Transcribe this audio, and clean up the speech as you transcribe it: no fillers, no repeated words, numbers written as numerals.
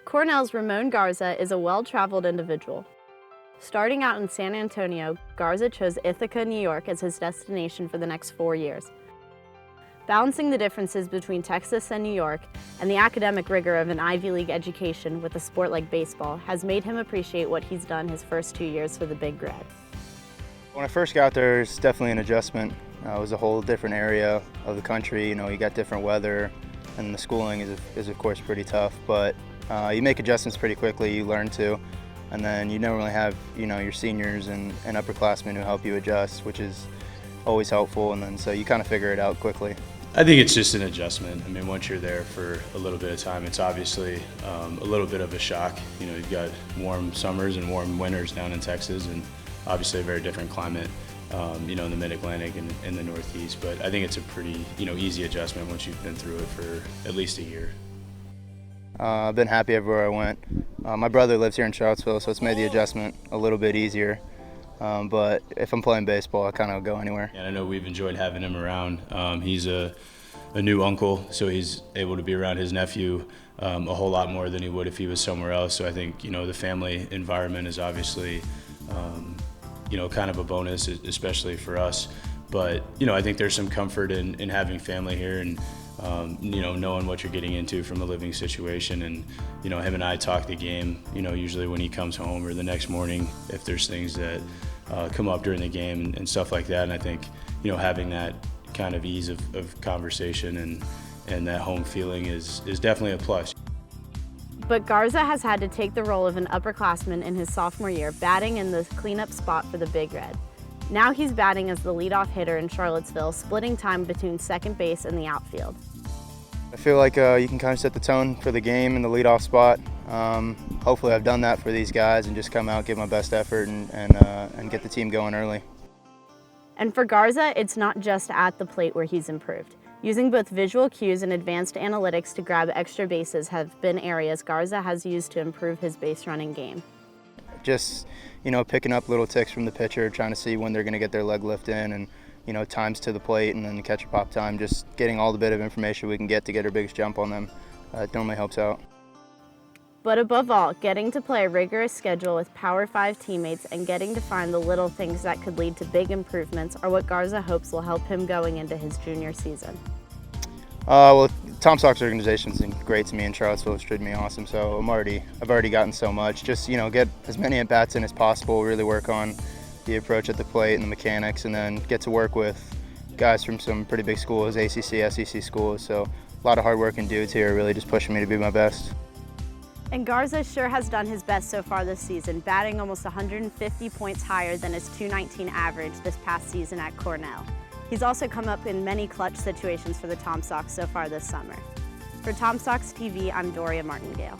Cornell's Ramon Garza is a well-traveled individual. Starting out in San Antonio, Garza chose Ithaca, New York as his destination for the next 4 years. Balancing the differences between Texas and New York and the academic rigor of an Ivy League education with a sport like baseball has made him appreciate what he's done his first 2 years for the Big Red. When I first got there, it's definitely an adjustment. It was a whole different area of the country. You got different weather, and the schooling is of course pretty tough, but you make adjustments pretty quickly, you learn to, and then you don't really have your seniors and upperclassmen who help you adjust, which is always helpful, and then so you kind of figure it out quickly. I think it's just an adjustment. I mean, once you're there for a little bit of time, it's obviously a little bit of a shock. You've got warm summers and warm winters down in Texas, and obviously a very different climate, in the Mid-Atlantic and in the Northeast. But I think it's a pretty, easy adjustment once you've been through it for at least a year. I've been happy everywhere I went. My brother lives here in Charlottesville, so it's made the adjustment a little bit easier. But if I'm playing baseball, I kind of go anywhere. And I know we've enjoyed having him around. He's a new uncle, so he's able to be around his nephew a whole lot more than he would if he was somewhere else. So I think, the family environment is obviously, kind of a bonus, especially for us. But, I think there's some comfort in having family here and, knowing what you're getting into from a living situation. And, him and I talk the game, usually when he comes home or the next morning if there's things that come up during the game and stuff like that. And I think, having that kind of ease of conversation and that home feeling is definitely a plus. But Garza has had to take the role of an upperclassman in his sophomore year, batting in the cleanup spot for the Big Red. Now he's batting as the leadoff hitter in Charlottesville, splitting time between second base and the outfield. I feel like you can kind of set the tone for the game in the leadoff spot. Hopefully I've done that for these guys and just come out, give my best effort, and get the team going early. And for Garza, it's not just at the plate where he's improved. Using both visual cues and advanced analytics to grab extra bases have been areas Garza has used to improve his base running game. Just, picking up little ticks from the pitcher, trying to see when they're going to get their leg lift in, and, times to the plate, and then catcher pop time, just getting all the bit of information we can get to get our biggest jump on them. It normally helps out. But above all, getting to play a rigorous schedule with Power 5 teammates and getting to find the little things that could lead to big improvements are what Garza hopes will help him going into his junior season. Well, Tom Sox organization's been great to me in Charlottesville. It's treated me awesome, so I've already gotten so much. Just, get as many at-bats in as possible, really work on the approach at the plate and the mechanics, and then get to work with guys from some pretty big schools, ACC, SEC schools. So a lot of hard-working dudes here really just pushing me to be my best. And Garza sure has done his best so far this season, batting almost 150 points higher than his .219 average this past season at Cornell. He's also come up in many clutch situations for the Tom Sox so far this summer. For Tom Sox TV, I'm Doria Martingale.